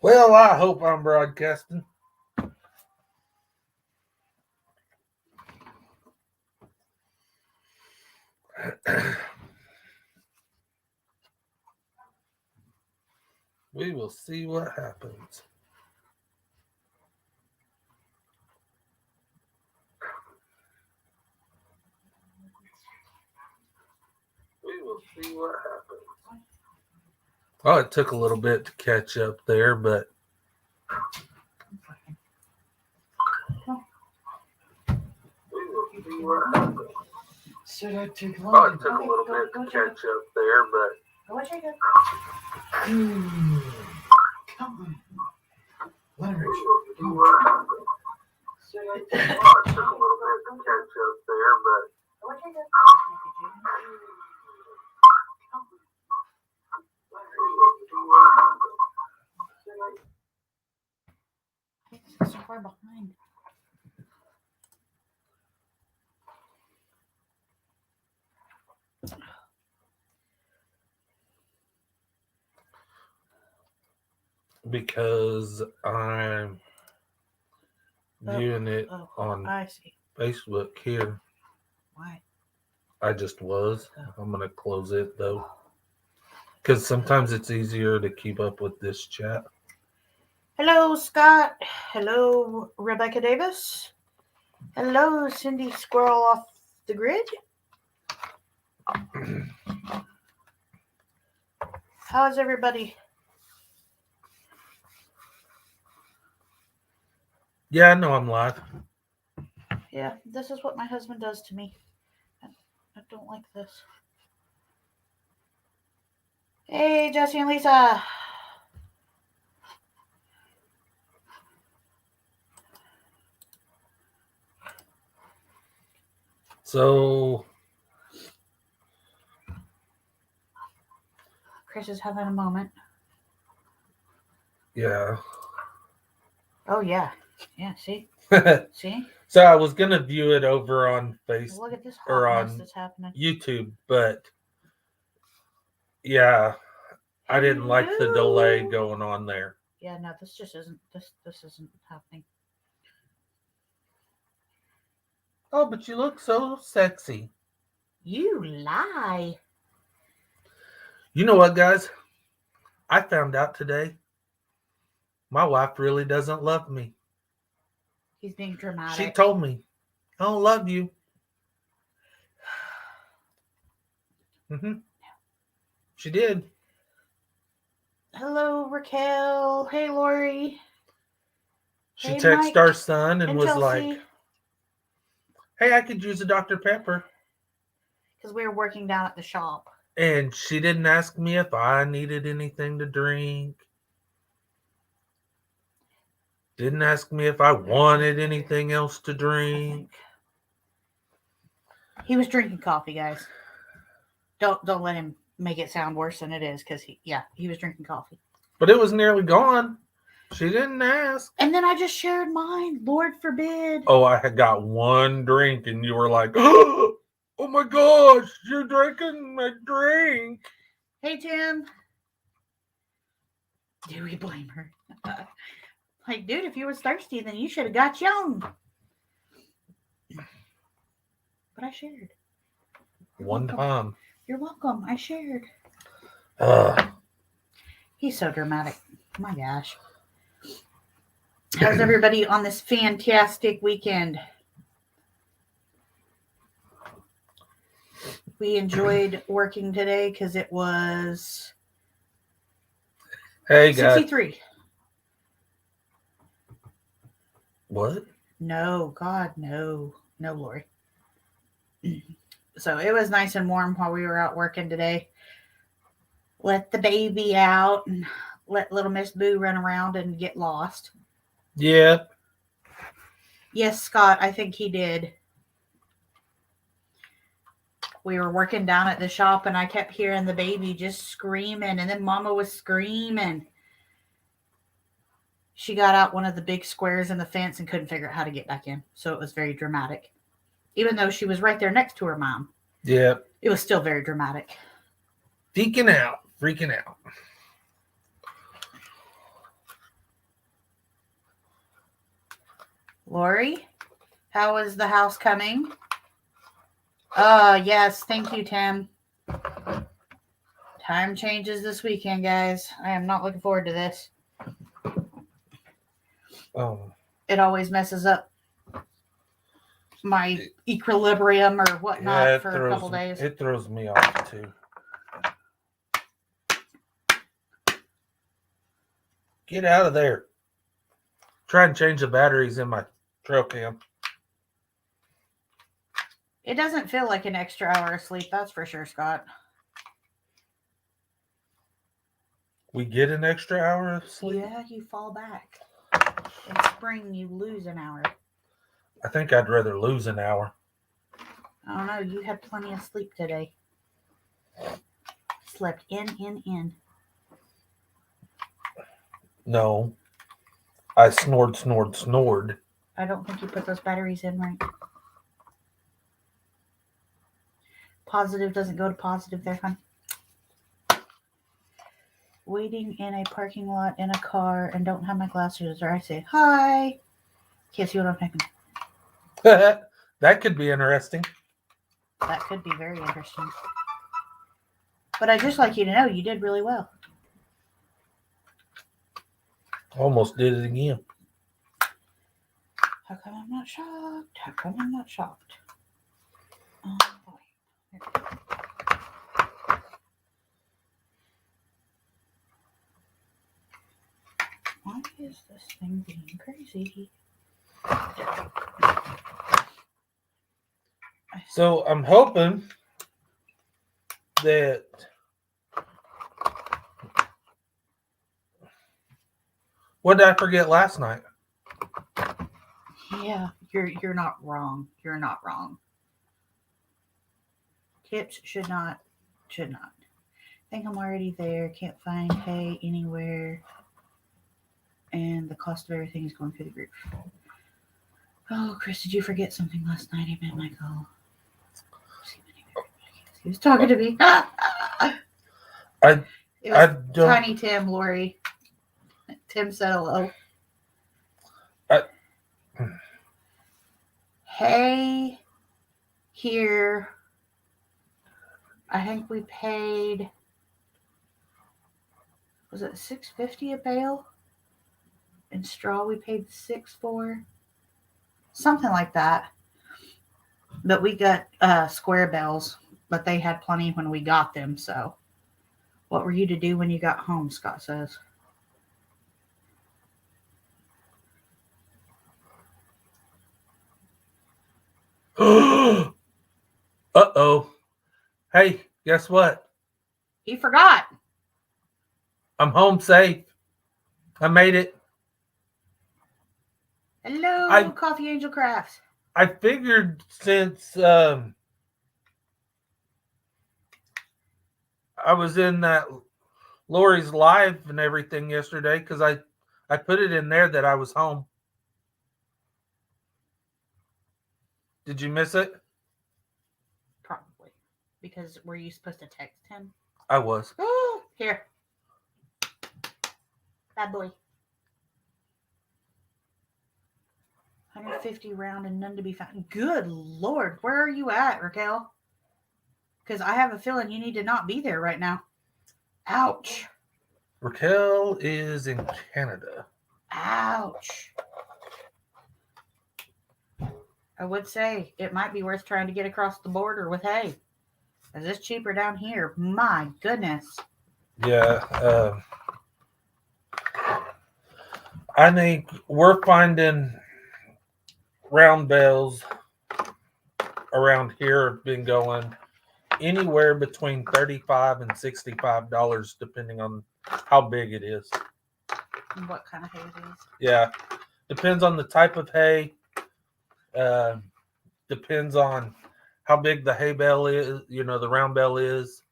Well, I hope I'm broadcasting. We will see what happens. We will see what happens. Oh, it took a little bit to catch up there, but we will see what happens. Should I take Oh, long? it took a little bit to catch up there, but Come on. Let her. we will see what happens. Oh, it took a little bit to catch up there, but So far behind. because I'm viewing it on I see. Facebook here. Why? I just was. I'm going to close it though. Because sometimes it's easier to keep up with this chat. Hello, Scott. Hello, Rebecca Davis. Hello, Cindy Squirrel off the grid. How's everybody? Yeah, I know I'm live. Yeah, this is what my husband does to me. I don't like this. Hey, Jesse and Lisa. So, Chris is having a moment. yeah. Oh, yeah. Yeah, see? See? So I was going to view it over on Facebook Look at this or hotness on that's happening. YouTube, but yeah, I didn't like the delay going on there. Yeah, no, this just isn't this isn't happening. Oh, but you look so sexy. You lie. You know what, guys? I found out today my wife really doesn't love me. He's being dramatic. She told me, I don't love you. She did. Hello, Raquel. Hey, Lori. She Hey, texted Mike our son and was Chelsea. like, hey, I could use a Dr. Pepper. Because we were working down at the shop. And she didn't ask me if I needed anything to drink. Didn't ask me if I wanted anything else to drink. He was drinking coffee, guys. Don't let him make it sound worse than it is, because he was drinking coffee. But it was nearly gone. She didn't ask. And then I just shared mine. Lord forbid. Oh, I had got one drink and you were like, oh my gosh, you're drinking my drink. Hey, Tim. Do we blame her? Like, dude, if you was thirsty, then you should have got your own. But I shared. One time. You're welcome. I shared. He's so dramatic. My gosh. How's everybody on this fantastic weekend? We enjoyed working today because it was 63. What? No, God, no. No, Lori. So it was nice and warm while we were out working today. Let the baby out and let little Miss Boo run around and get lost. Yeah. Yes, Scott, I think he did. We were working down at the shop and I kept hearing the baby just screaming, and then Mama was screaming. She got out one of the big squares in the fence and couldn't figure out how to get back in. So it was very dramatic. Even though she was right there next to her mom. Yeah. It was still very dramatic. Freaking out. Lori, how is the house coming? Yes, thank you, Tim. Time changes this weekend, guys. I am not looking forward to this. Oh, It always messes up my equilibrium or whatnot yeah, for a couple days. It throws me off too. Get out of there. Try and change the batteries in my trail cam. It doesn't feel like an extra hour of sleep, that's for sure, Scott. We get an extra hour of sleep? Yeah, you fall back. In spring, you lose an hour. I think I'd rather lose an hour. I don't know. You had plenty of sleep today. Slept in. No. I snored. I don't think you put those batteries in right. Positive doesn't go to positive there, hon. Waiting in a parking lot in a car and don't have my glasses, or I say hi. Can't see what I'm thinking. That could be interesting. That could be very interesting. But I'd just like you to know you did really well. Almost did it again. How come I'm not shocked? Oh boy. Why is this thing being crazy? So I'm hoping that what did I forget last night? Yeah, you're not wrong. You're not wrong. Tips should not. Think I'm already there. Can't find hay anywhere. And the cost of everything is going through the roof. Oh, Chris, did you forget something last night? I met Michael. He was talking to me. It was don't. Tiny Tim, Lori. Tim said hello. Hey, here. I think we paid. Was it $6.50 a bale? In straw, we paid $6 for. Something like that. But we got square bales, but they had plenty when we got them. So, what were you to do when you got home? Scott says. Uh-oh. Hey, guess what? He forgot. I'm home safe. I made it. Hello, Coffee Angel Crafts. I figured since I was in that Lori's live and everything yesterday, because I put it in there that I was home. Did you miss it? Probably. Because were you supposed to text him? I was. Here. Bad boy. 150 round and none to be found. Good Lord. Where are you at, Raquel? Because I have a feeling you need to not be there right now. Ouch. Raquel is in Canada. Ouch. I would say it might be worth trying to get across the border with hay. Is this cheaper down here? My goodness. Yeah. I think we're finding round bales around here have been going anywhere between $35 and $65, depending on how big it is. And what kind of hay it is? Yeah. Depends on the type of hay. Depends on how big the hay bale is, the round bale is.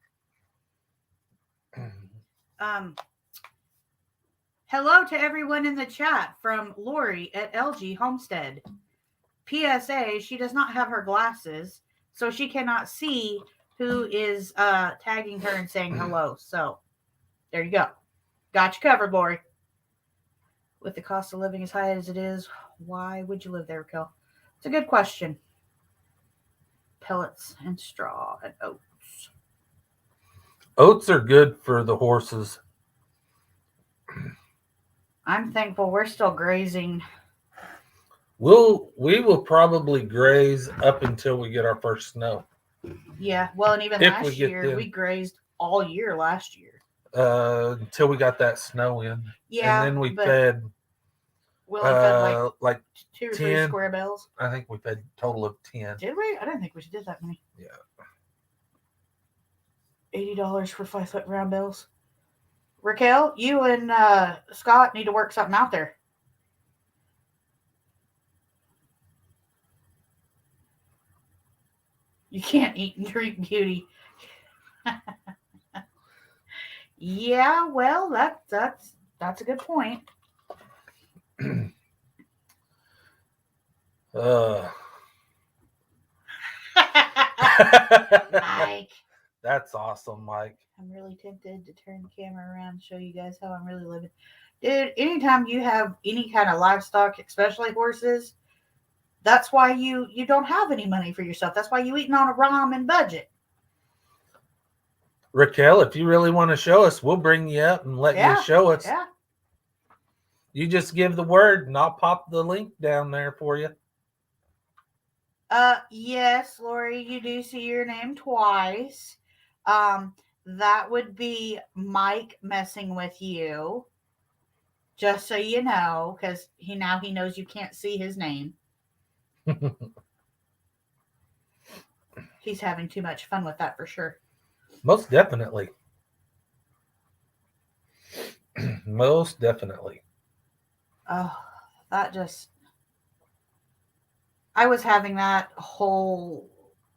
Hello to everyone in the chat from Lori at LG Homestead. PSA, she does not have her glasses, so she cannot see who is tagging her and saying hello. So, there you go. Got you covered, Lori. with the cost of living as high as it is, why would you live there, Raquel? It's a good question. Pellets and straw and oats. Oats are good for the horses. I'm thankful we're still grazing. We will probably graze up until we get our first snow. Yeah, well, and even If we last get year, them. we grazed all year last year. Until we got that snow in. Yeah, And then we but fed we only fed like like 2 or 3 10. square bells. I think we fed a total of 10. Did we? I didn't think we did that many. Yeah. $80 for 5-foot round bells. Raquel, you and Scott need to work something out there. You can't eat and drink beauty. Yeah, well, that's a good point. Mike, That's awesome, Mike. I'm really tempted to turn the camera around and show you guys how I'm really living. Dude, anytime you have any kind of livestock, especially horses, that's why you don't have any money for yourself. That's why you eating on a ramen budget. Raquel, if you really want to show us, we'll bring you up and let Yeah, you show us. Yeah. You just give the word and I'll pop the link down there for you. Yes, Lori, you do see your name twice. That would be Mike messing with you. Just so you know, because he knows you can't see his name. He's having too much fun with that for sure. Most definitely. Most definitely. Oh, that just... I was having that whole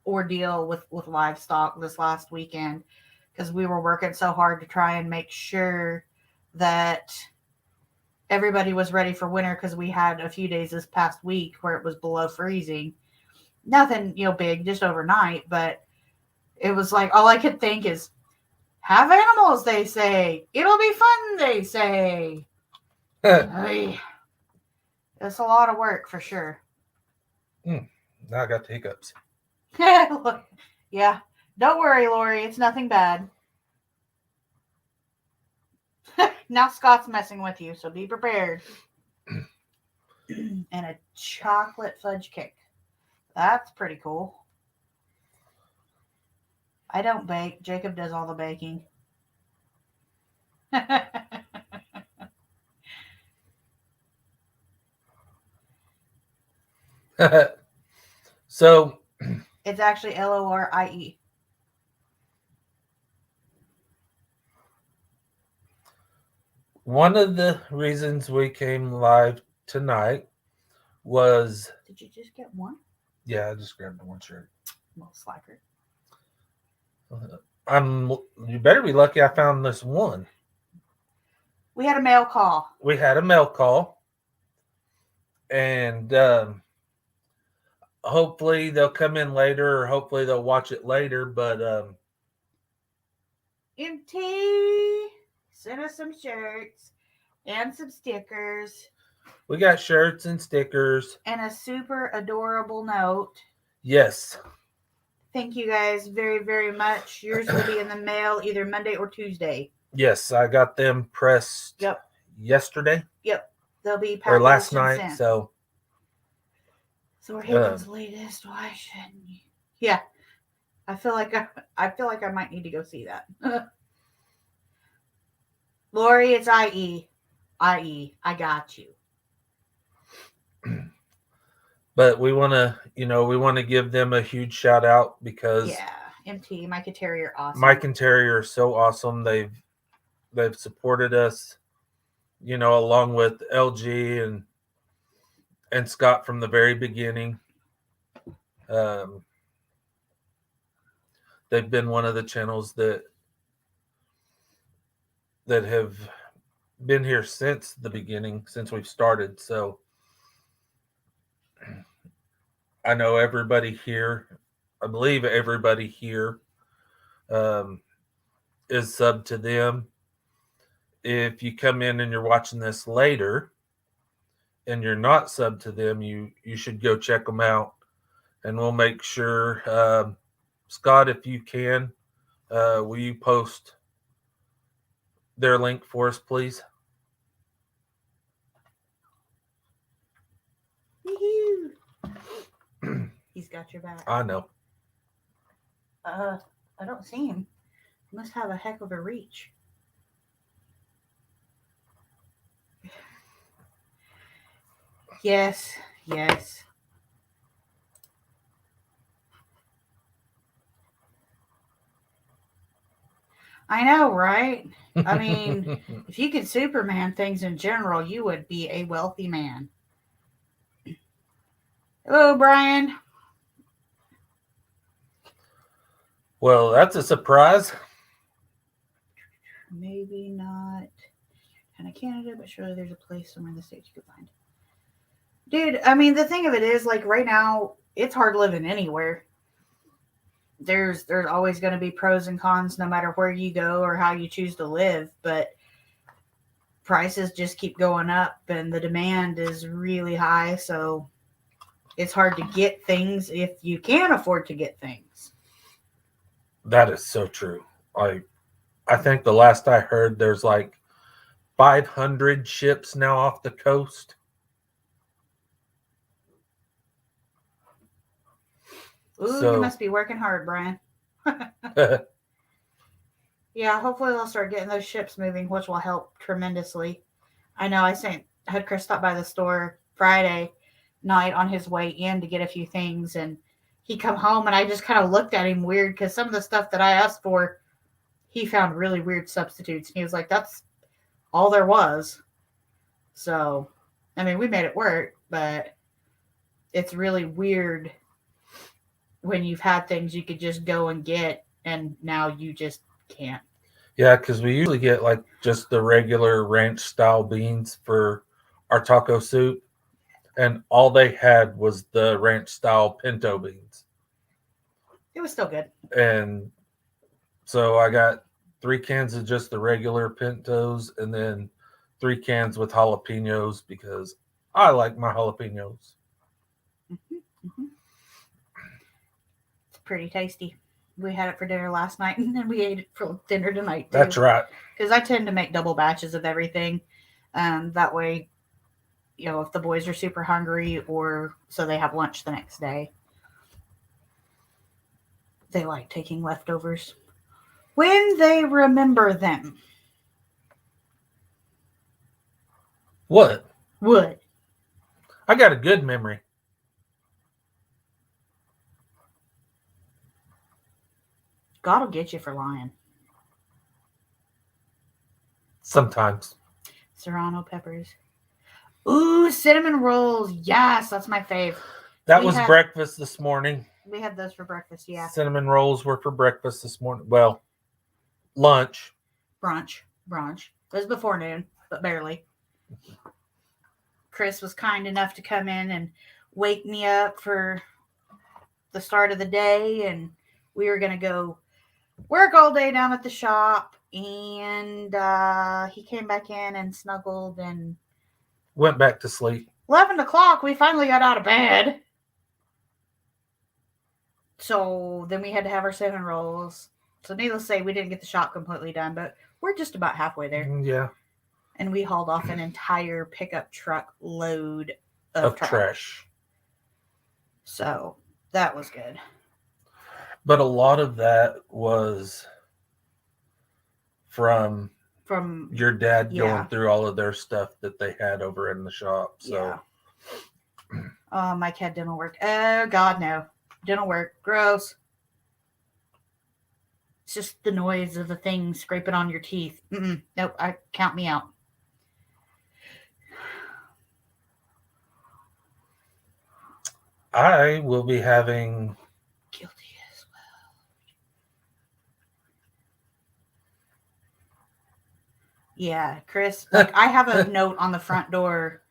ordeal with livestock this last weekend because we were working so hard to try and make sure that everybody was ready for winter because we had a few days this past week where it was below freezing. Nothing, big, just overnight, but it was like all I could think is have animals, they say. It'll be fun, they say. It's a lot of work for sure. Now I got the hiccups. Yeah. Don't worry, Lori. It's nothing bad. Now Scott's messing with you, so be prepared. And a chocolate fudge cake. That's pretty cool. I don't bake. Jacob does all the baking. So It's actually Lorie. one of the reasons we came live tonight was... Did you just get one? Yeah, I just grabbed one shirt. Little slacker. You better be lucky I found this one. We had a mail call. We had a mail call. And hopefully they'll come in later or hopefully they'll watch it later. But MT sent us some shirts and some stickers. We got shirts and stickers. And a super adorable note. Yes. Thank you guys very, very much. Yours will be in the mail either Monday or Tuesday. Yes, I got them pressed yesterday. Yep. They'll be or last packaged and night. sent. So we're Higgins' latest. Why shouldn't you? Yeah. I feel like I might need to go see that. Lori, it's IE. I got you. But we want to give them a huge shout out because MT, Mike and Terry are awesome. Mike and Terry are so awesome. They've supported us, along with LG and Scott from the very beginning. They've been one of the channels that have been here since the beginning, since we've started. So I know everybody here, I believe everybody here is sub to them. If you come in and you're watching this later, and you're not sub to them, you should go check them out, and we'll make sure. Scott, if you can, will you post their link for us, please? He's got your back. I know. I don't see him. He must have a heck of a reach. Yes. I know, right? I mean, if you could Superman things in general, you would be a wealthy man. Hello, Brian. Well, that's a surprise. Maybe not kind of Canada, but surely there's a place somewhere in the States you could find. Dude, I mean, the thing of it is, like, right now, it's hard living anywhere. There's always going to be pros and cons no matter where you go or how you choose to live, but prices just keep going up and the demand is really high, so it's hard to get things if you can afford to get things. That is so true. I think the last I heard, there's like 500 ships now off the coast. Ooh, So- you must be working hard, Brian. Yeah, hopefully they'll start getting those ships moving, which will help tremendously. I know I had Chris stop by the store Friday night on his way in to get a few things, and he come home and I just kind of looked at him weird because some of the stuff that I asked for, he found really weird substitutes. And he was like, that's all there was. So, I mean, we made it work, but it's really weird when you've had things you could just go and get and now you just can't. Yeah, because we usually get like just the regular ranch style beans for our taco soup, and all they had was the ranch style pinto beans. It was still good. And so I got 3 cans of just the regular pintos and then 3 cans with jalapenos because I like my jalapenos. It's pretty tasty. We had it for dinner last night, and then we ate it for dinner tonight, too. That's right. Because I tend to make double batches of everything. That way, you know, if the boys are super hungry or so they have lunch the next day. They like taking leftovers when they remember them. What? Would. I got a good memory. God will get you for lying. Sometimes. Serrano peppers. Ooh, cinnamon rolls. Yes, that's my fave. That We was had- breakfast this morning. We had those for breakfast, yeah. Cinnamon rolls were for breakfast this morning. Well, lunch. Brunch. It was before noon, but barely. Chris was kind enough to come in and wake me up for the start of the day, and we were going to go work all day down at the shop, and he came back in and snuggled, and Went back to sleep. 11 o'clock, we finally got out of bed. So then we had to have our cinnamon rolls. So needless to say, we didn't get the shop completely done, but we're just about halfway there. Yeah. And we hauled off an entire pickup truck load Of trash. So that was good. But a lot of that was from your dad Yeah. going through all of their stuff that they had over in the shop. So Oh, Mike had dental work. Oh, God, no. Dental work. Gross. It's just the noise of the thing scraping on your teeth. Nope, count me out. I will be having Guilty as well. Yeah, Chris, like I have a note on the front door.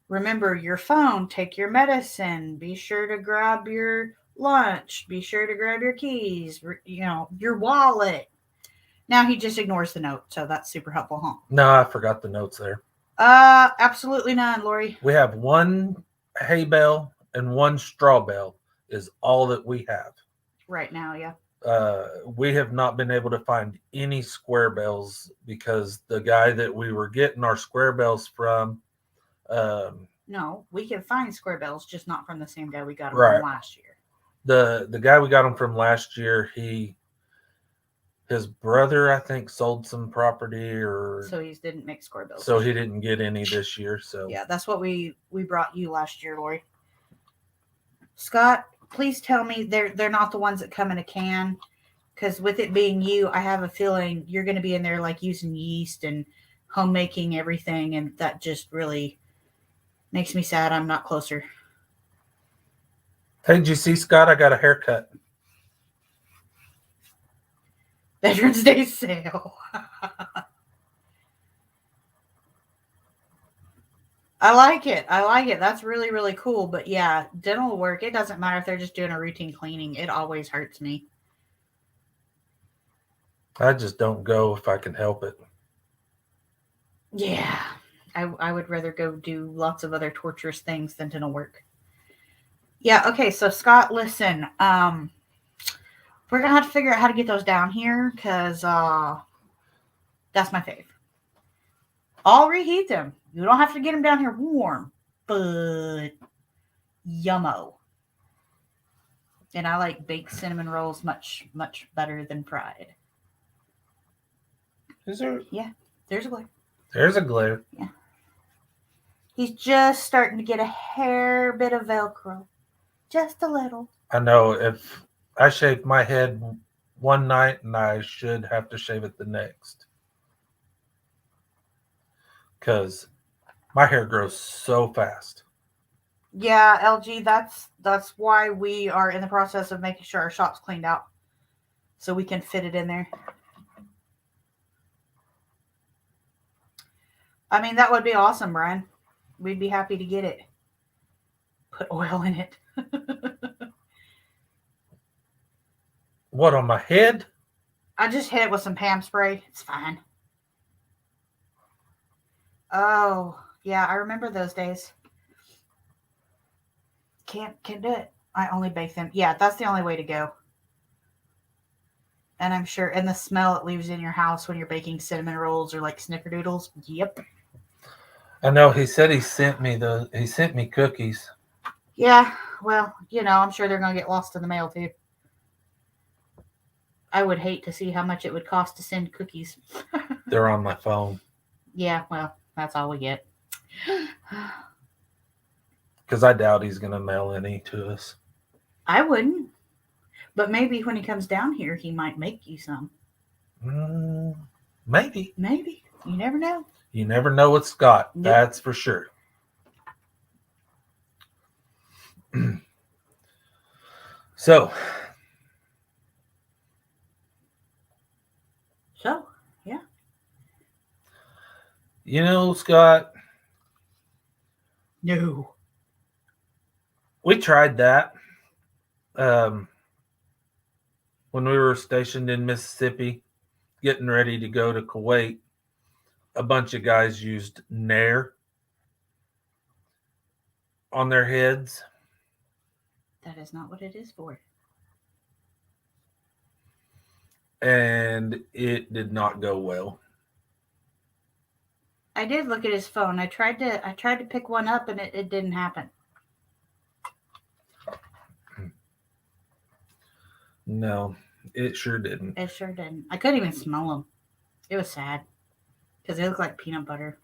Remember your phone, take your medicine, be sure to grab your lunch, be sure to grab your keys, you know, your wallet. Now he just ignores the note, so that's super helpful, huh? no, I forgot the notes there. Absolutely none, Lori. We have one hay bale and one straw bale is all that we have. Right now, yeah. We have not been able to find any square bales because the guy that we were getting our square bales from, No, we can find square bells, just not from the same guy we got them Right. from last year. the guy we got them from last year, his brother I think sold some property, or So he didn't make square bells. so he didn't get any this year. So Yeah, that's what we brought you last year, Lori. Scott, please tell me they're not the ones that come in a can, because with it being you, I have a feeling you're going to be in there like using yeast and homemaking everything, and that just really makes me sad. I'm not closer. hey, did you see, Scott? I got a haircut. Veterans Day sale. I like it. I like it. That's really, really cool. But yeah, dental work, it doesn't matter if they're just doing a routine cleaning. It always hurts me. I just don't go if I can help it. Yeah. I would rather go do lots of other torturous things than dental work. Yeah, okay, so Scott, listen. We're gonna have to figure out how to get those down here because that's my fave. I'll reheat them. You don't have to get them down here warm, but yummo. And I like baked cinnamon rolls much, much better than fried. Is there? Yeah, there's a glare. There's a glare. Yeah. He's just starting to get a hair bit of Velcro. Just a little. I know if I shave my head one night and I should have to shave it the next. Because my hair grows so fast. Yeah, LG, that's why we are in the process of making sure our shop's cleaned out. So we can fit it in there. I mean, that would be awesome, Brian. We'd be happy to get it. Put oil in it. What, on my head? I just hit it with some Pam spray. It's fine. Oh, yeah, I remember those days. Can't do it. I only bake them. Yeah, that's the only way to go. And I'm sure, and the smell it leaves in your house when you're baking cinnamon rolls or like snickerdoodles. Yep. I know he said he sent me cookies. Yeah, well, I'm sure they're going to get lost in the mail too. I would hate to see how much it would cost to send cookies. They're on my phone. Yeah, well, that's all we get. Because I doubt he's going to mail any to us. I wouldn't. But maybe when he comes down here, he might make you some. Maybe. Maybe. You never know. You never know with Scott. Nope. That's for sure. So, yeah. Scott, No. we tried that when we were stationed in Mississippi, getting ready to go to Kuwait. A bunch of guys used Nair on their heads. That is not what it is for. And it did not go well. I did look at his phone. I tried to pick one up and it didn't happen. No, it sure didn't. It sure didn't. I couldn't even smell them. It was sad. Because they look like peanut butter.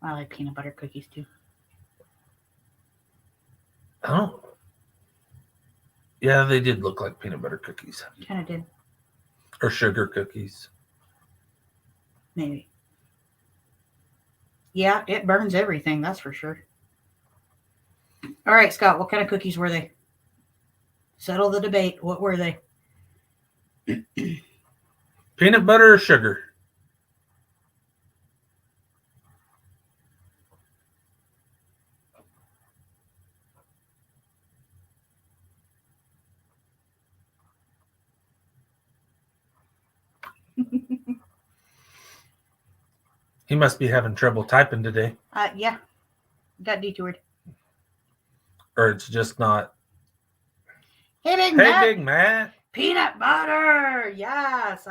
I like peanut butter cookies too. Oh. Yeah, they did look like peanut butter cookies. Kind of did. Or sugar cookies. Maybe. Yeah, it burns everything, that's for sure. All right, Scott, what kind of cookies were they? Settle the debate. What were they? Peanut butter or sugar? He must be having trouble typing today, Yeah. Got detoured. or it's just not. Hey, Big Hey, Mac. Big Matt. Peanut butter. Yes.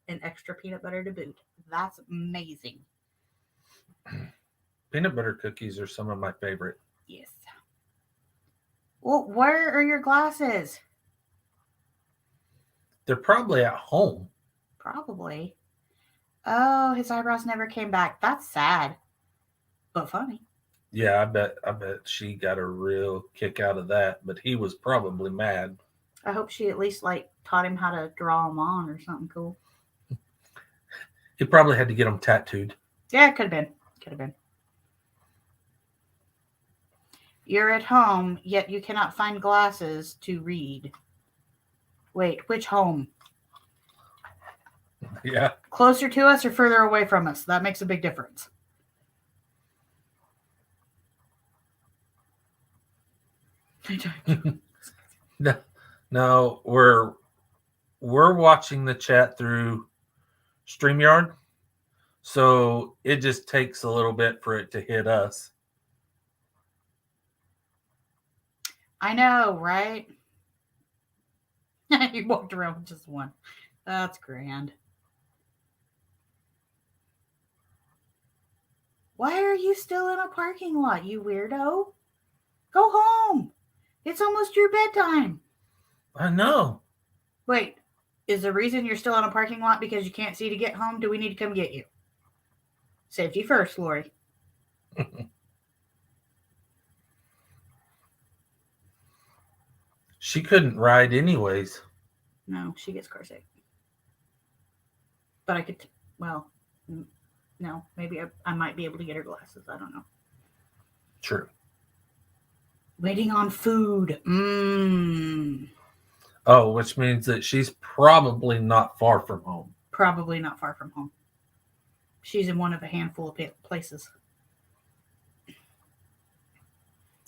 And extra peanut butter to boot. That's amazing. Peanut butter cookies are some of my favorite. Yes. Well, where are your glasses? They're probably at home. Probably. Oh, his eyebrows never came back. That's sad, but funny. Yeah, I bet she got a real kick out of that, but he was probably mad. I hope she at least like taught him how to draw them on or something cool. He probably had to get them tattooed. Yeah, it could have been. Could have been. You're at home, yet you cannot find glasses to read. Wait, which home? Yeah. Closer to us or further away from us? That makes a big difference. No, we're watching the chat through StreamYard, so it just takes a little bit for it to hit us. I know, right? You walked around with just one. That's grand. Why are you still in a parking lot, you weirdo? Go home. It's almost your bedtime. I know. Wait, is the reason you're still in a parking lot because you can't see to get home? Do we need to come get you? Safety first, Lori. She couldn't ride anyways. No, she gets car sick. But I could, well, no, maybe I might be able to get her glasses. I don't know. True. Waiting on food. Oh, which means that she's probably not far from home. Probably not far from home. She's in one of a handful of places.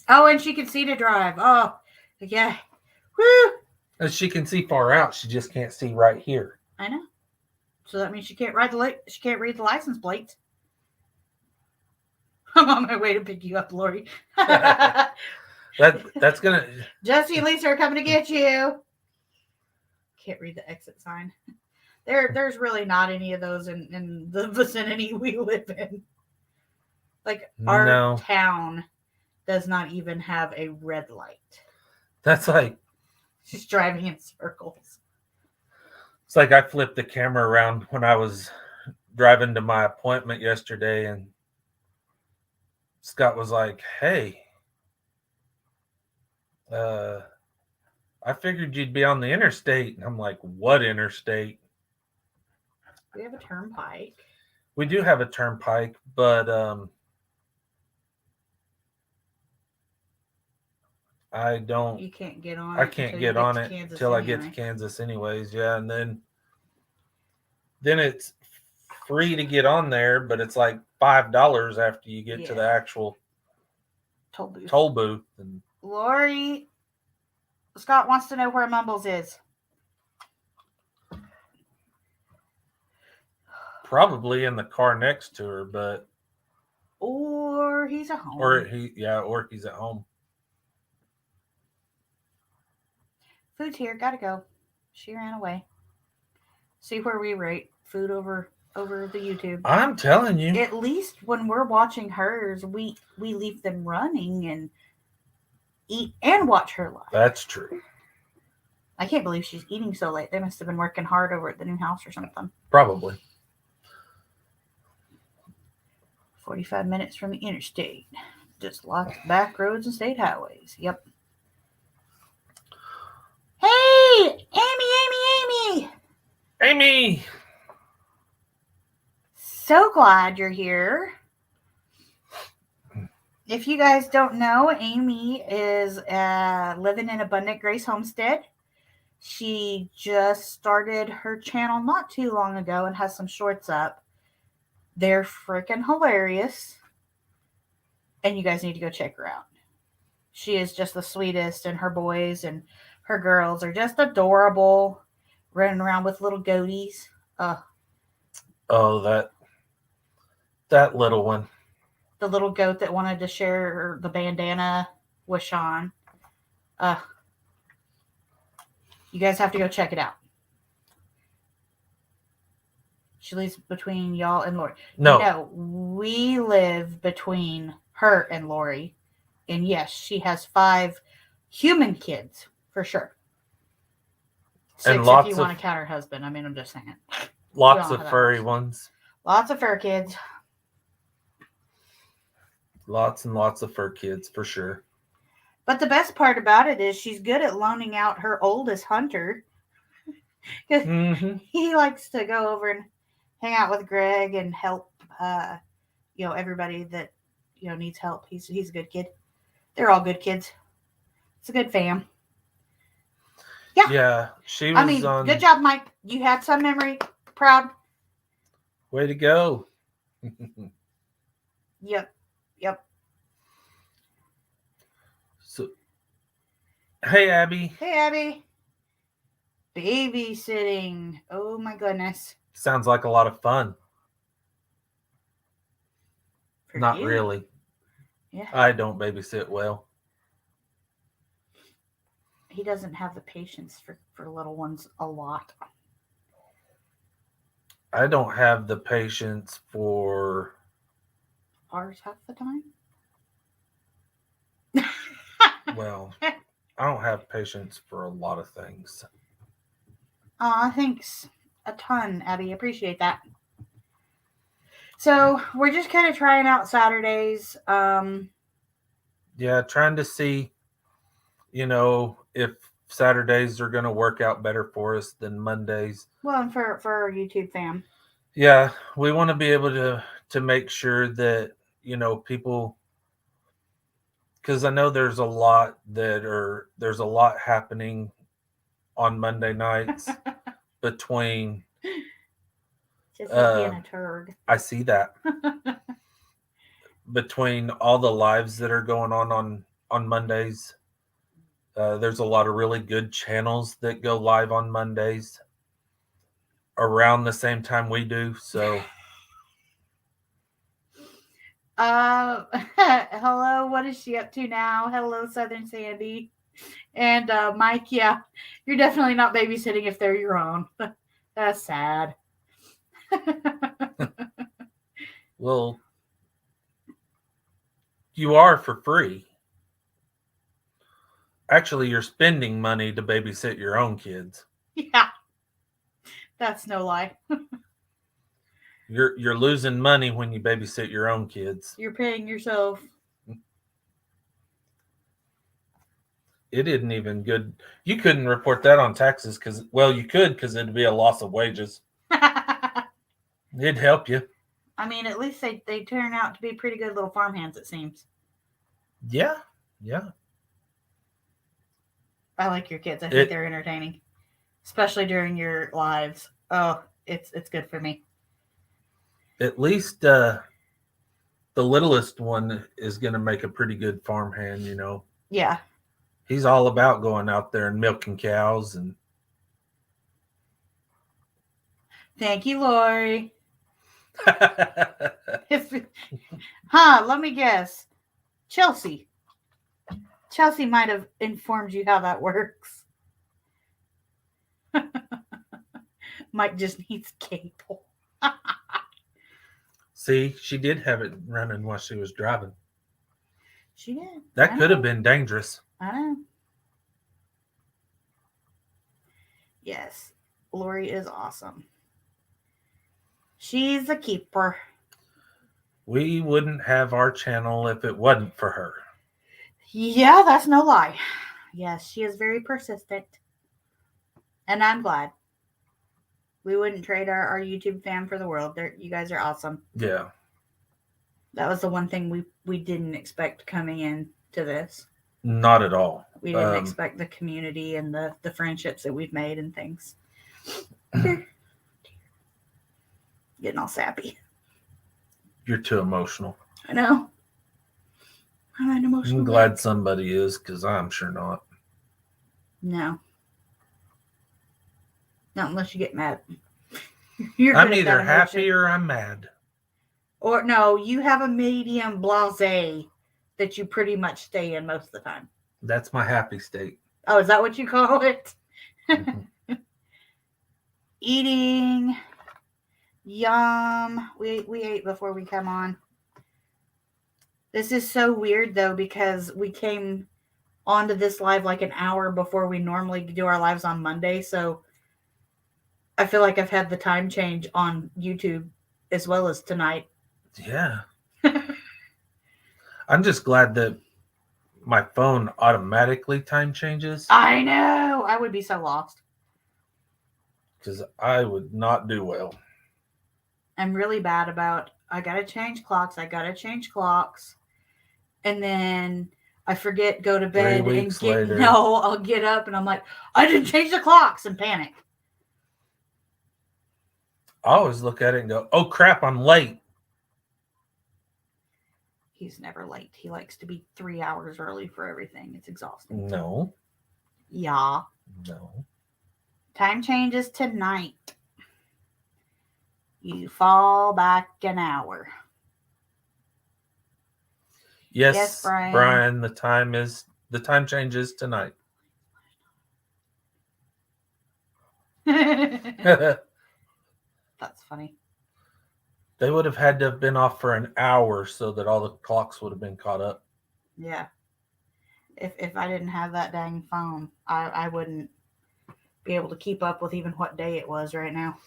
Oh, and she can see to drive. Oh, yeah. Woo! And she can see far out. She just can't see right here. I know. So that means she can't read the license plates. I'm on my way to pick you up, Lori. That's gonna. Jesse and Lisa are coming to get you. Can't read the exit sign. There's really not any of those in the vicinity we live in. Like our town does not even have a red light. That's like She's driving in circles. It's like I flipped the camera around when I was driving to my appointment yesterday, and Scott was like, "Hey, I figured you'd be on the interstate." And I'm like, "What interstate?" We have a turnpike. We do have a turnpike, but I don't. You can't get on. I can't get on it until I get to Kansas, anyways. Yeah, and then it's free to get on there, but it's like $5 after you get to the actual toll booth. And Lori, Scott wants to know where Mumbles is. Probably in the car next to her, but or he's at home. or he's at home. Food's here. Gotta go. She ran away. See where we rate food over the YouTube. I'm telling you. At least when we're watching hers, we leave them running and eat and watch her live. That's true. I can't believe she's eating so late. They must have been working hard over at the new house or something. Probably. 45 minutes from the interstate. Just lots of back roads and state highways. Yep. Hey! Amy! Amy! So glad you're here. If you guys don't know, Amy is living in Abundant Grace Homestead. She just started her channel not too long ago and has some shorts up. They're freaking hilarious. And you guys need to go check her out. She is just the sweetest, and her boys and her girls are just adorable, running around with little goatees. Oh, That little one. The little goat that wanted to share the bandana with Sean. You guys have to go check it out. She lives between y'all and Lori. No. We live between her and Lori. And yes, she has 5 human kids, for sure. 6 And lots if you of- want to count her husband. I mean, I'm just saying. Lots know of how that furry works. ones. Lots of fur kids. Lots and lots of fur kids, for sure. But the best part about it is she's good at loaning out her oldest Hunter. Mm-hmm. He likes to go over and hang out with Greg and help, everybody that, needs help. He's a good kid. They're all good kids. It's a good fam. Yeah, she was on. Good job, Mike. You had some memory. Proud. Way to go. Yep. So, hey, Abby. Hey, Abby. Babysitting. Oh, my goodness. Sounds like a lot of fun. For Not you. really. Yeah. I don't babysit well. He doesn't have the patience for little ones a lot. I don't have the patience for. Ours half the time. Well, I don't have patience for a lot of things. Aw, thanks a ton, Abby. Appreciate that. So we're just kind of trying out Saturdays. Yeah, trying to see, if Saturdays are going to work out better for us than Mondays. Well, and for our YouTube fam. Yeah, we want to be able to make sure that, people, because I know there's a lot happening on Monday nights between. Just being a turd. I see that. Between all the lives that are going on Mondays, there's a lot of really good channels that go live on Mondays around the same time we do. So, hello, what is she up to now? Hello, Southern Sandy. And Mike, yeah, you're definitely not babysitting if they're your own. That's sad. well, you are for free. Actually, you're spending money to babysit your own kids. Yeah, that's no lie. You're losing money when you babysit your own kids. You're paying yourself. It isn't even good. You couldn't report that on taxes because you could because it'd be a loss of wages. It'd help you. I mean, at least they turn out to be pretty good little farmhands, it seems. Yeah. I like your kids. I think they're entertaining, especially during your lives. Oh, it's good for me. At least the littlest one is going to make a pretty good farmhand, Yeah. He's all about going out there and milking cows and. Thank you, Lori. Let me guess. Chelsea might have informed you how that works. Mike just needs cable. See, she did have it running while she was driving. She did. That could have been dangerous. I know. Yes, Lori is awesome. She's a keeper. We wouldn't have our channel if it wasn't for her. Yeah, that's no lie. Yes, she is very persistent. And I'm glad. We wouldn't trade our YouTube fam for the world. You guys are awesome. Yeah. That was the one thing we didn't expect coming in to this. Not at all. We didn't expect the community and the friendships that we've made and things. Getting all sappy. You're too emotional. I know. I'm an emotional. I'm glad somebody is, because I'm sure not. No. Not unless you get mad. I'm either happy or I'm mad. Or no, you have a medium blase that you pretty much stay in most of the time. That's my happy state. Oh, is that what you call it? Mhm. Eating. Yum. We ate before we come on. This is so weird though because we came onto this live like an hour before we normally do our lives on Monday, so I feel like I've had the time change on YouTube as well as tonight. Yeah. I'm just glad that my phone automatically time changes I know. I would be so lost. because I would not do well. I'm really bad about I gotta change clocks. And then I forget, go to bed, and weeks get later. no, I'll get up and I'm like, I didn't change the clocks and panic. I always look at it and go, oh crap, I'm late. He's never late. He likes to be 3 hours early for everything. It's exhausting. No, Yeah. no. Time changes tonight. You fall back an hour. Yes, Brian. Brian, the time changes tonight. That's funny. They would have had to have been off for an hour so that all the clocks would have been caught up. Yeah. If I didn't have that dang phone, I wouldn't be able to keep up with even what day it was right now.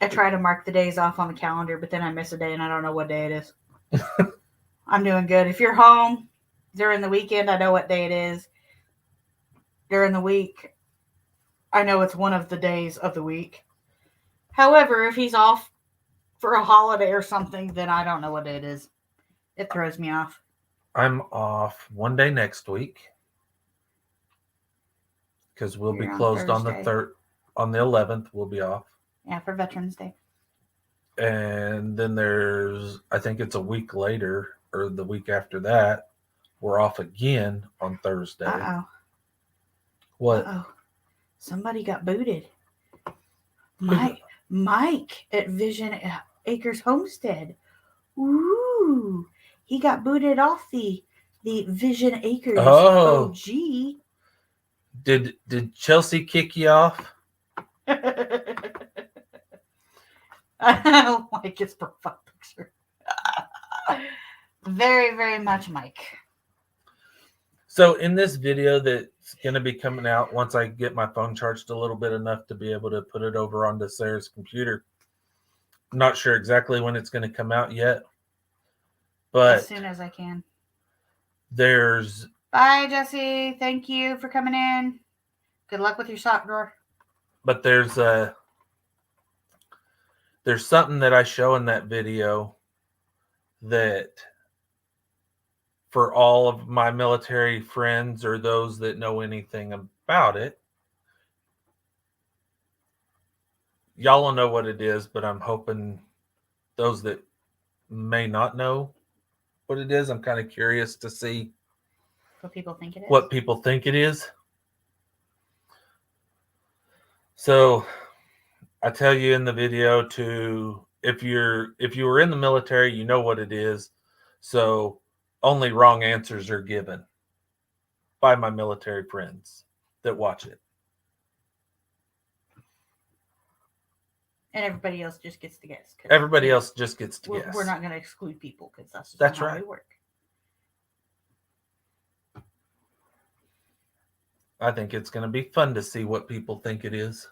I try to mark the days off on the calendar, but then I miss a day and I don't know what day it is. I'm doing good. If you're home during the weekend, I know what day it is. During the week, I know it's one of the days of the week. However, if he's off for a holiday or something, then I don't know what day it is. It throws me off. I'm off one day next week because we'll be You're on closed on the Thursday. 3rd. On the 11th, we'll be off. Yeah, for Veterans Day. And then I think it's a week later or the week after that, we're off again on Thursday. Uh-oh. What? Uh-oh. Somebody got booted. Mike at Vision Acres Homestead. Ooh. He got booted off the Vision Acres Oh. OG. Did Chelsea kick you off? Like his profile picture. Very, very much Mike. So in this video that's going to be coming out once I get my phone charged a little bit enough to be able to put it over onto Sarah's computer. I'm not sure exactly when it's going to come out yet. But as soon as I can. There's... Bye, Jesse. Thank you for coming in. Good luck with your sock drawer. But there's something that I show in that video that for all of my military friends or those that know anything about it, y'all will know what it is, but I'm hoping those that may not know what it is, I'm kind of curious to see what people think it is. What people think it is. So I tell you in the video if you were in the military, you know what it is. So only wrong answers are given by my military friends that watch it. And everybody else just gets to guess. Everybody else just gets to guess. We're not going to exclude people because that's That's how right. we work. I think it's going to be fun to see what people think it is.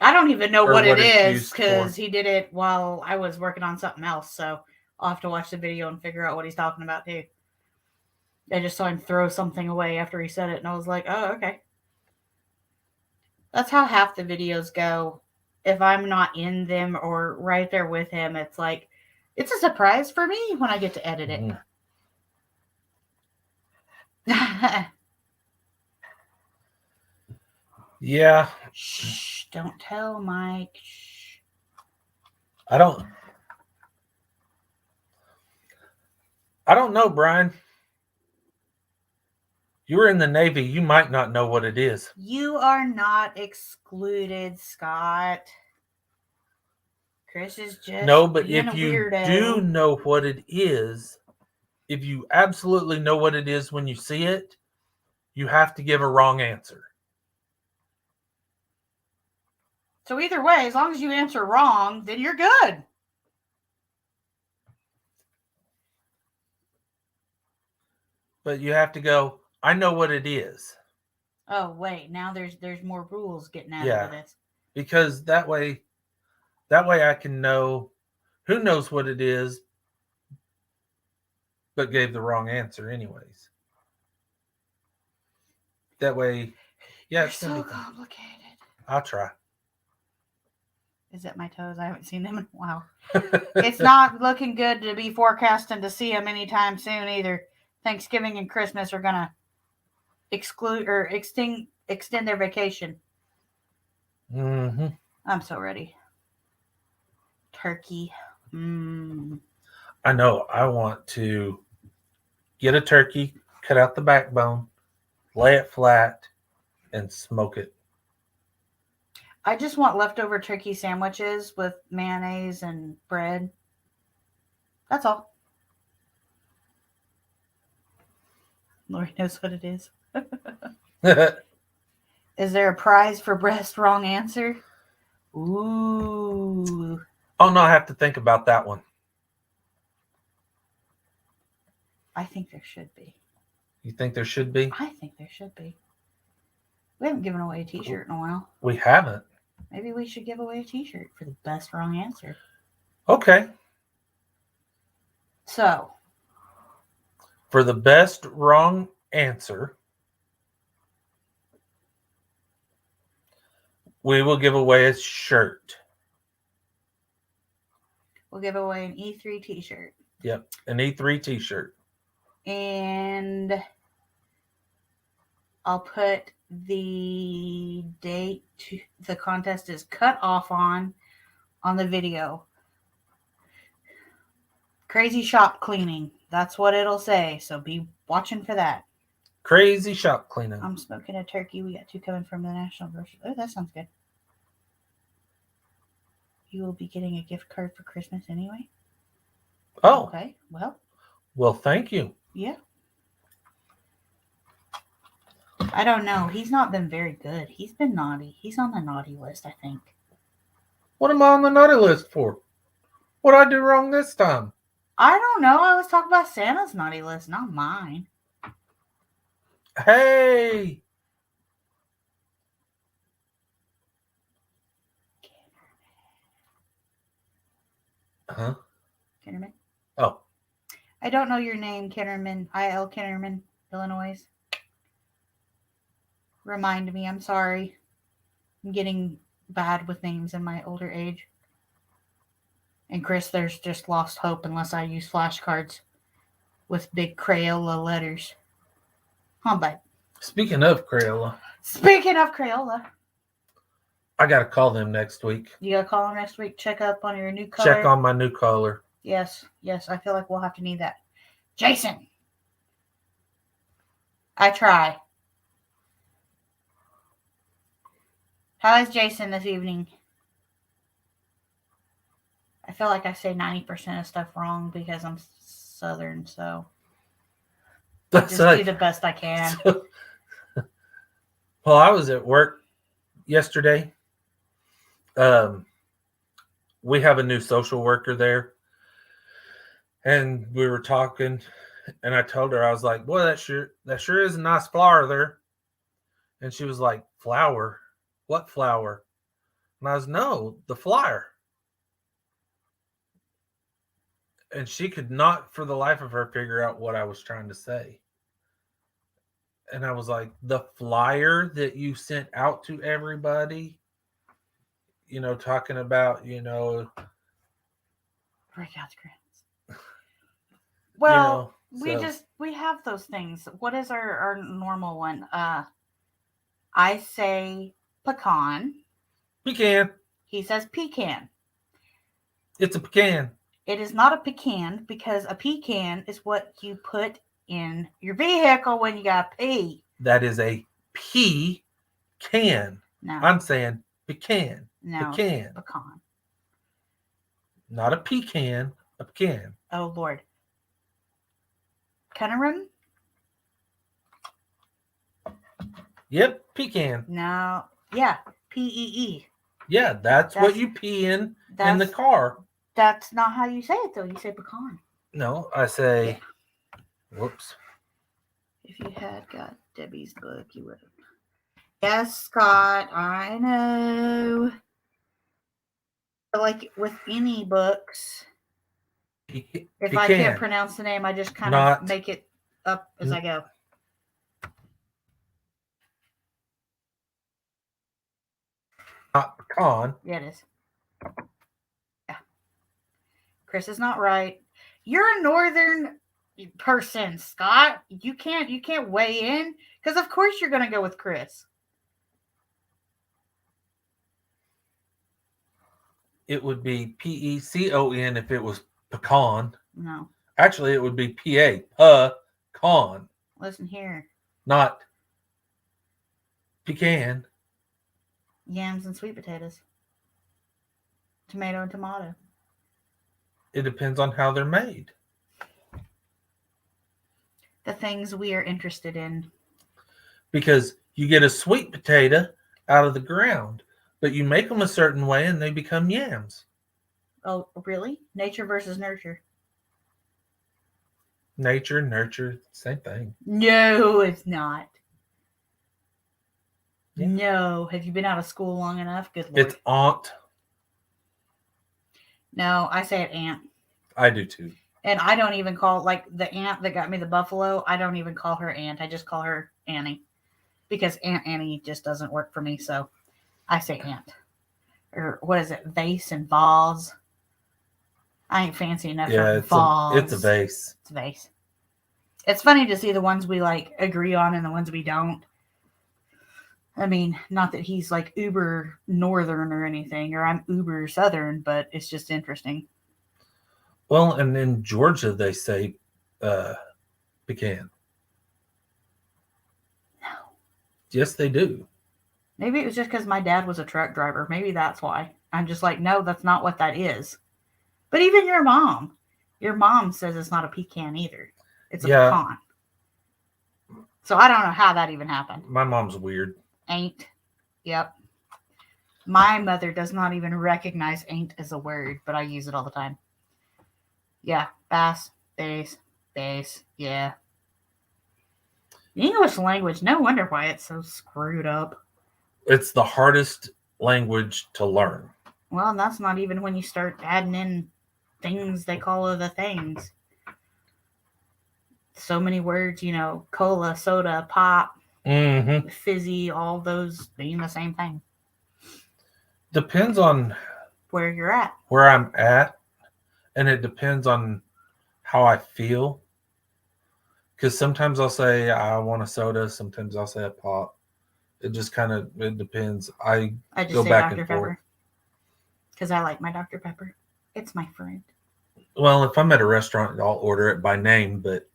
I don't even know Or what it what it's is used because for. he did it while I was working on something else. So I'll have to watch the video and figure out what he's talking about too. I just saw him throw something away after he said it, and I was like, oh, okay. That's how half the videos go. If I'm not in them or right there with him, it's like, it's a surprise for me when I get to edit it. Yeah. Shh, don't tell Mike. Shh. I don't know, Brian. You were in the Navy. You might not know what it is. You are not excluded, Scott. Chris is just No, but being if a you weirdo. do know what it is, if you absolutely know what it is when you see it, you have to give a wrong answer. So either way, as long as you answer wrong, then you're good. But you have to go, I know what it is. Oh wait, now there's more rules getting added Yeah. to this. Because that way I can know who knows what it is, but gave the wrong answer anyways. That way, yeah, You're it's gonna so be fun. complicated. I'll try. Is it my toes? I haven't seen them in a while. It's not looking good to be forecasting to see them anytime soon either. Thanksgiving and Christmas are gonna extend their vacation. Mm-hmm. I'm so ready. Turkey. I know. I want to get a turkey, cut out the backbone, lay it flat, and smoke it. I just want leftover turkey sandwiches with mayonnaise and bread. That's all. Lori knows what it is. Is there a prize for best wrong answer? Ooh. Oh no, I have to think about that one. I think there should be. You think there should be? I think there should be. We haven't given away a t-shirt in a while. We haven't. Maybe we should give away a t-shirt for the best wrong answer. Okay. So, For the best wrong answer, we will give away a shirt. we'll give away an E3 t-shirt. Yep, an E3 t-shirt. And I'll put the date the contest is cut off on the video. Crazy shop cleaning. That's what it'll say. So be watching for that. Crazy shop cleaning. I'm smoking a turkey. We got two coming from the National Grocery. Oh, that sounds good. You will be getting a gift card for Christmas anyway. Oh, Okay. well, thank you. Yeah. I don't know. He's not been very good. He's been naughty. He's on the naughty list, I think. What am I on the naughty list for? What did I do wrong this time? I don't know. I was talking about Santa's naughty list, not mine. Hey! Huh? Kennerman? Oh, I don't know your name, Kennerman. I.L. Kennerman, Illinois. Remind me. I'm sorry. I'm getting bad with names in my older age. And Chris, there's just lost hope unless I use flashcards with big Crayola letters. Huh, bud? speaking of Crayola, Speaking of Crayola, I got to call them next week. you gotta call him next week. Check up on your new color. Check on my new color. Yes. I feel like we'll have to need that. Jason, I try. How is Jason this evening? I feel like I say 90% of stuff wrong because I'm Southern, so I That's just do the best I can. Well, I was at work yesterday. We have a new social worker there, and we were talking, and I told her, I was like, "Boy, that sure is a nice flower there." And she was like, "Flower? What flower?" And I was, "No, the flyer." And she could not, for the life of her, figure out what I was trying to say. And I was like, "The flyer that you sent out to everybody, talking about, Breakout grants. Well, so we have those things. What is our normal one? I say pecan. pecan. He says pecan. It's a pecan. It is not a pecan because a pecan is what you put in your vehicle when you got pee. That is a pecan. No, I'm saying pecan. no, Pecan. pecan. Not a pecan, a pecan. Oh Lord. Cunnarum? Yep, pecan. No. Yeah. PEE. Yeah, that's what That's- you pee in the That's car. that's not how you say it though. You say pecan. No, I say, whoops. If you had got Debbie's book, you would have. Yes, Scott, I know. But like with any books, if I can't Pecan. pronounce the name, I just kind Not- of make it up as I go. Not pecan. Yeah, it is. Yeah. Chris is not right. You're a northern person, Scott. You can't weigh in because of course you're gonna go with Chris. It would be PECON if it was pecan. No. Actually, it would be pecan, Listen here. not pecan. Yams and sweet potatoes. Tomato and tomato. It depends on how they're made. The things we are interested in. Because you get a sweet potato out of the ground, but you make them a certain way and they become yams. Oh, really? Nature versus nurture. Nature, nurture, same thing. No, it's not. Yeah. No. Have you been out of school long enough? Good lord. It's aunt. No, I say it aunt. I do too. And I don't even call, like, the aunt that got me the buffalo, I don't even call her aunt. I just call her Annie. Because Aunt Annie just doesn't work for me, so I say aunt. Or what is it? Vase and vase. I ain't fancy enough Yeah, for vase. it's a vase. It's a vase. It's funny to see the ones we like agree on and the ones we don't. I mean, not that he's like uber northern or anything, or I'm uber southern, but it's just interesting. Well, and in Georgia they say pecan. No. Yes, they do. Maybe it was just because my dad was a truck driver. Maybe that's why. I'm just like, no, that's not what that is. But even your mom says it's not a pecan either. It's a Yeah. pecan. So I don't know how that even happened. My mom's weird. Ain't. Yep. My mother does not even recognize ain't as a word, but I use it all the time. Yeah. Bass, bass, bass. Yeah. The English language, no wonder why it's so screwed up. It's the hardest language to learn. Well, and that's not even when you start adding in things they call other things. So many words, cola, soda, pop, Mm-hmm. fizzy, all those being the same thing. Depends on Where you're at. where I'm at, and it depends on how I feel. Because sometimes I'll say I want a soda, sometimes I'll say a pop. It just it depends. I I just go say back Dr. and forth. Pepper. Because I like my Dr. Pepper. It's my friend. Well, if I'm at a restaurant, I'll order it by name, but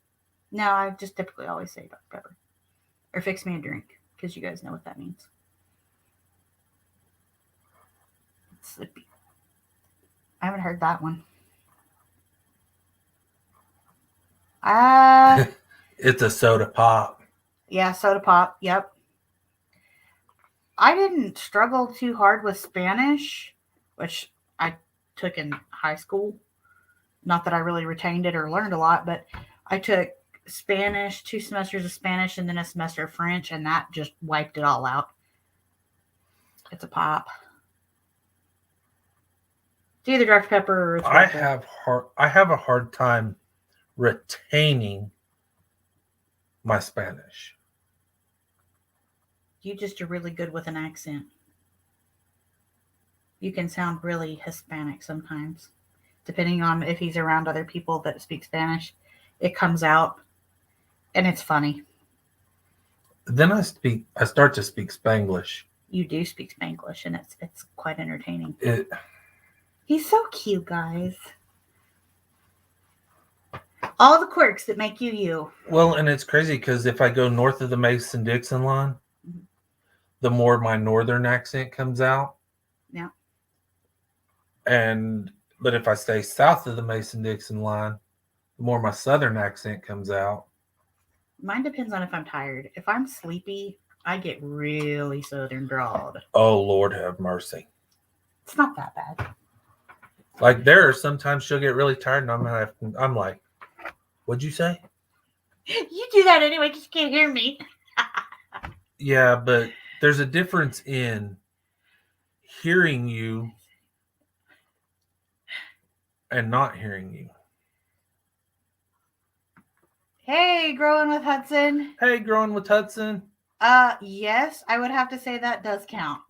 No, I just typically always say Dr. Pepper. Or fix me a drink. Because you guys know what that means. Sleepy. I haven't heard that one. it's a soda pop. Yeah, soda pop. Yep. I didn't struggle too hard with Spanish, which I took in high school. Not that I really retained it or learned a lot, but I took Spanish, 2 semesters of Spanish, and then a semester of French, and that just wiped it all out. It's a pop. It's either Dr. Pepper or it's I Red Bull. have a hard time retaining my Spanish. You just are really good with an accent. You can sound really Hispanic sometimes. Depending on if he's around other people that speak Spanish, it comes out and it's funny. Then I start to speak Spanglish. You do speak Spanglish and it's quite entertaining. It He's so cute, guys. All the quirks that make you you. Well, and it's crazy because if I go north of the Mason-Dixon line, the more my northern accent comes out. Yeah. And But if I stay south of the Mason-Dixon line, the more my southern accent comes out. Mine depends on if I'm tired. If I'm sleepy, I get really southern drawled. Oh, Lord have mercy. It's not that bad. Like there are sometimes she'll get really tired and I'm like, what'd you say? You do that anyway because you can't hear me. Yeah, but there's a difference in hearing you and not hearing you. Hey, growing with Hudson. Hey, growing with Hudson. Yes, I would have to say that does count.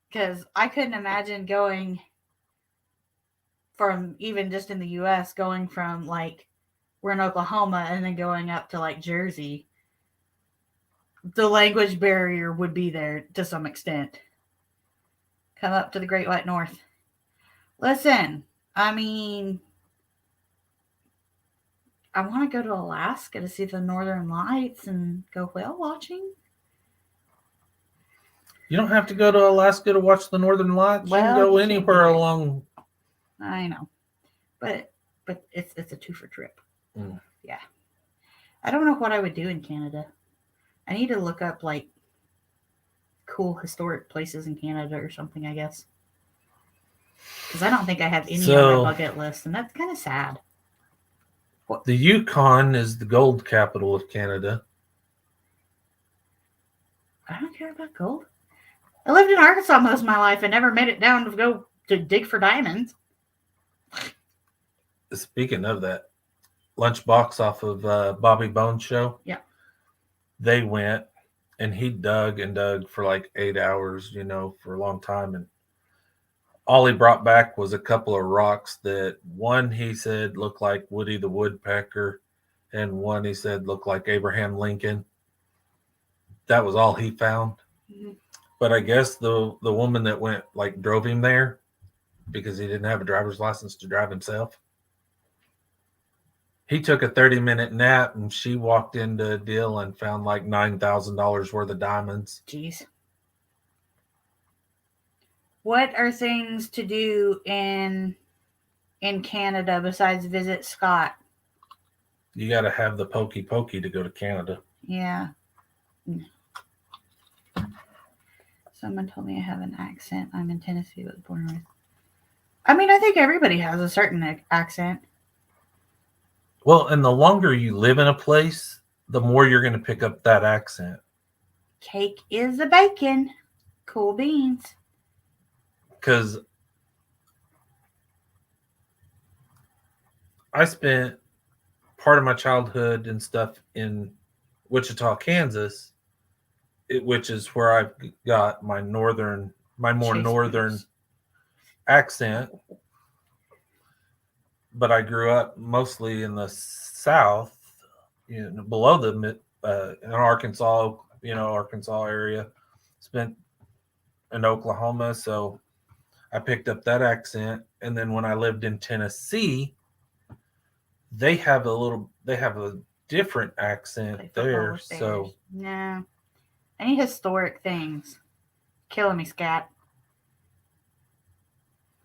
Because I couldn't imagine going from, even just in the US, going from like, we're in Oklahoma and then going up to like Jersey. The language barrier would be there to some extent. Come up to the Great White North. Listen, I mean, I want to go to Alaska to see the Northern Lights and go whale watching. You don't have to go to Alaska to watch the Northern Lights. Well, you can go you can anywhere do it. along. I know, but it's a 2-for trip. Mm. Yeah, I don't know what I would do in Canada. I need to look up like cool historic places in Canada or something, I guess, because I don't think I have any on my bucket list, and that's kind of sad. The Yukon is the gold capital of Canada. I don't care about gold. I lived in Arkansas most of my life and never made it down to go to dig for diamonds. Speaking of that, Lunchbox off of Bobby Bones show. Yeah. They went and he dug and dug for like 8 hours, for a long time. And all he brought back was a couple of rocks that one he said looked like Woody the Woodpecker and one he said looked like Abraham Lincoln. That was all he found. Mm-hmm. But I guess the woman that went drove him there because he didn't have a driver's license to drive himself. He took a 30-minute nap and she walked into a deal and found like $9,000 worth of diamonds. Jeez. What are things to do in Canada besides visit Scott? You got to have the pokey pokey to go to Canada. Yeah. Someone told me I have an accent. I'm in Tennessee, but born and raised. I mean, I think everybody has a certain accent. Well, and the longer you live in a place, the more you're going to pick up that accent. Cake is a bacon. Cool beans. Because I spent part of my childhood and stuff in Wichita, Kansas, which is where I've got my more northern accent. But I grew up mostly in the South, below the in Arkansas, Arkansas area. Spent in Oklahoma, so I picked up that accent. And then when I lived in Tennessee, they have a different accent there. So no, any historic things, killing me, scat.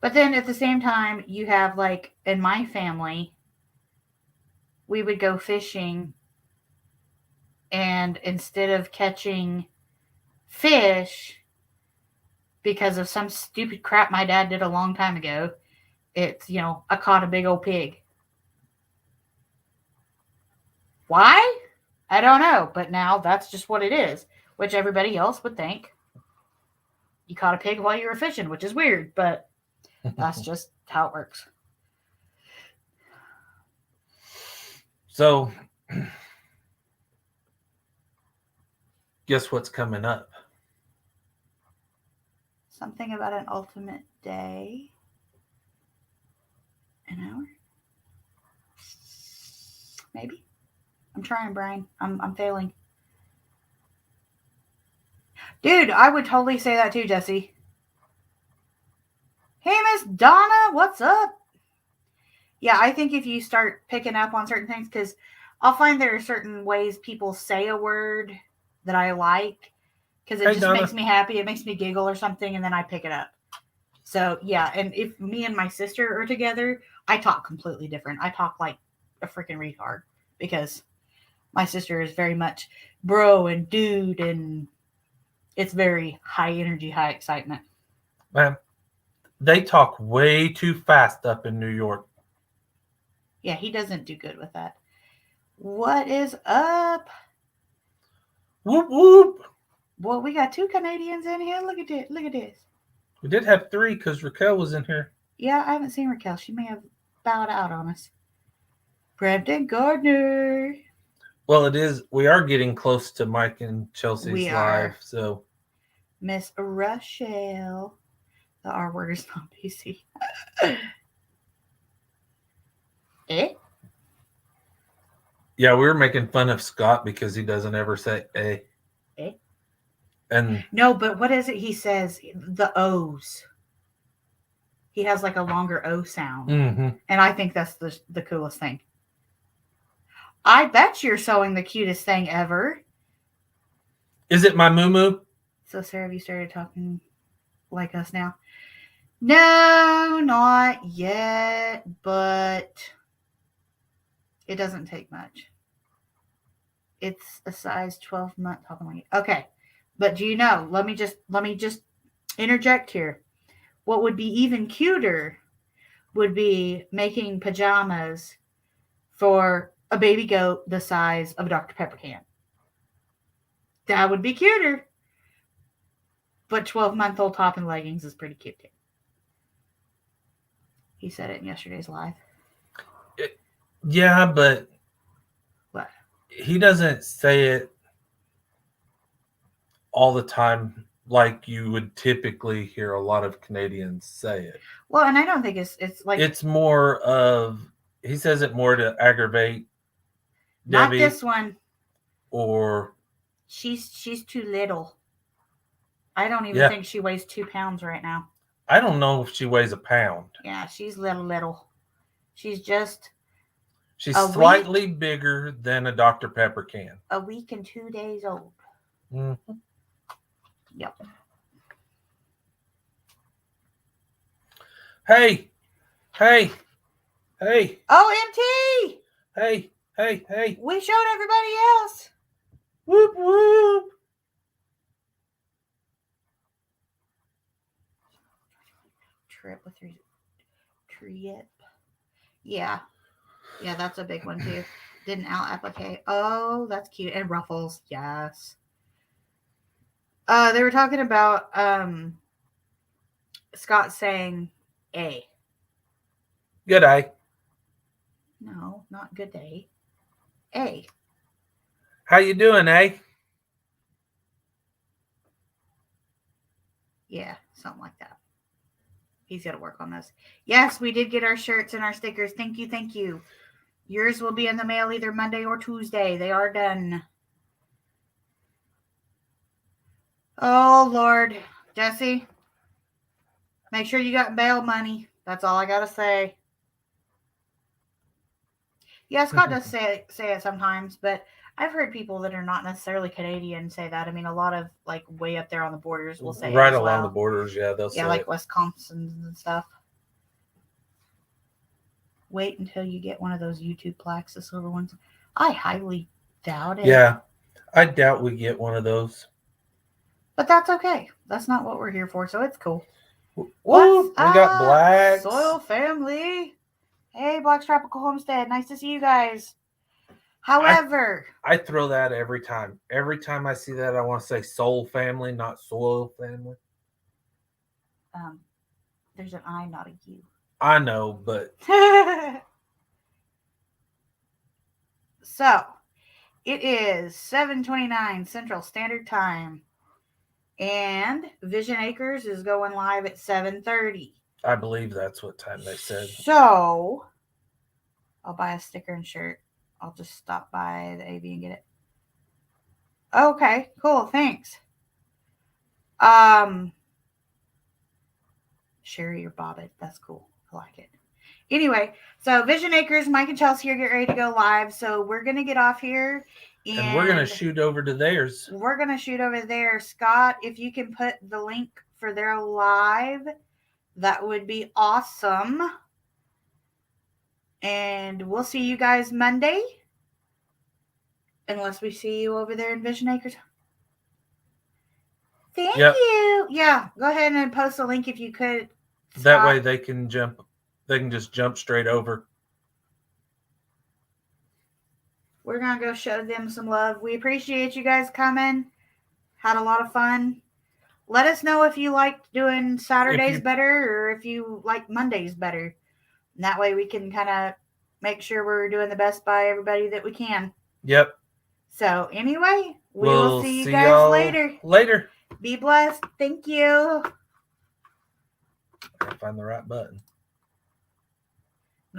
But then at the same time, you have in my family, we would go fishing, and instead of catching fish because of some stupid crap my dad did a long time ago, it's, I caught a big old pig. Why? I don't know, but now that's just what it is, which everybody else would think you caught a pig while you were fishing, which is weird, but that's just how it works. So, guess what's coming up? Something about an ultimate day. An hour? Maybe. I'm trying, Brian. I'm failing. Dude, I would totally say that too, Jesse. Hey, Miss Donna, what's up? Yeah, I think if you start picking up on certain things, because I'll find there are certain ways people say a word that I like, because it just Donna. makes me happy. It makes me giggle or something, and then I pick it up. So yeah, and if me and my sister are together, I talk completely different. I talk like a freaking retard because my sister is very much bro and dude, and it's very high energy, high excitement. Man, they talk way too fast up in New York. Yeah, he doesn't do good with that. What is up? Whoop whoop. Boy, we got 2 Canadians in here. Look at it. Look at this. We did have 3 because Raquel was in here. Yeah, I haven't seen Raquel. She may have bowed out on us. Brampton Gardner. Well, it is. We are getting close to Mike and Chelsea's We live, are. so Miss Rochelle. The R word is not PC. Eh? yeah, we were making fun of Scott because he doesn't ever say a. Eh? And No, but what is it he says? The O's. He has like a longer O sound. mhm. And I think that's the coolest thing. I bet you're sewing the cutest thing ever. Is it my moo? So, Sarah, have you started talking like us now? No, not yet, but it doesn't take much. It's a size 12-month talking like okay. But do you know, let me just interject here. What would be even cuter would be making pajamas for a baby goat the size of a Dr. Pepper can. That would be cuter. But 12-month-old top and leggings is pretty cute too. He said it in yesterday's live. Yeah, but What? he doesn't say it all the time like you would typically hear a lot of Canadians say it. Well, and I don't think it's like It's more of he says it more to aggravate not Debbie this one. or She's too little. I don't even think she weighs 2 pounds right now. I don't know if she weighs a pound. Yeah, she's little. She's just She's A slightly bigger than a Dr. Pepper can. a week and 2 days old. Mm-hmm. Yep. Hey. OMT! Hey. We showed everybody else. Whoop, whoop. Trip with your trip. Yeah, that's a big one too. Didn't out applique. Oh, that's cute. And ruffles, yes. They were talking about Scott saying A. Good eye. No, not good day. A. How you doing, eh? Yeah, something like that. He's got to work on this. Yes, we did get our shirts and our stickers. Thank you. Yours will be in the mail either Monday or Tuesday. They are done. Oh, Lord. Jesse, make sure you got bail money. That's all I got to say. Yeah, Scott does say it sometimes, but I've heard people that are not necessarily Canadian say that. I mean, a lot of like way up there on the borders will say right it as along well. the borders, yeah, they'll say like it. Wisconsin and stuff. Wait until you get one of those YouTube plaques, the silver ones. I highly doubt it. Yeah, I doubt we get one of those. But that's okay. That's not what we're here for, so it's cool. Woo, we got Blacks. Soil family. Hey, Black's Tropical Homestead. Nice to see you guys. However, I throw that every time. Every time I see that, I want to say Soul Family, not Soil Family. There's an I, not a U. I know, but so it is 7:29 Central Standard Time, and Vision Acres is going live at 7:30. I believe that's what time they said. So I'll buy a sticker and shirt. I'll just stop by the AV and get it. Okay, cool. Thanks. Sherry or Bobbit. That's cool. I like it. Anyway, so Vision Acres, Mike and Chelsea are getting ready to go live. So we're going to get off here. And we're going to shoot over to theirs. We're going to shoot over there. Scott, if you can put the link for their live, That would be awesome. And we'll see you guys Monday. Unless we see you over there in Vision Acres. Thank Yep. you. Yeah, go ahead and post a link if you could. That Scott. way they can just jump straight over. We're going to go show them some love. We appreciate you guys coming. Had a lot of fun. Let us know if you liked doing Saturdays better or if you like Mondays better. And that way we can kind of make sure we're doing the best by everybody that we can. Yep. So anyway, we We'll will see you see guys y'all later. Later. Be blessed. Thank you. I gotta find the right button.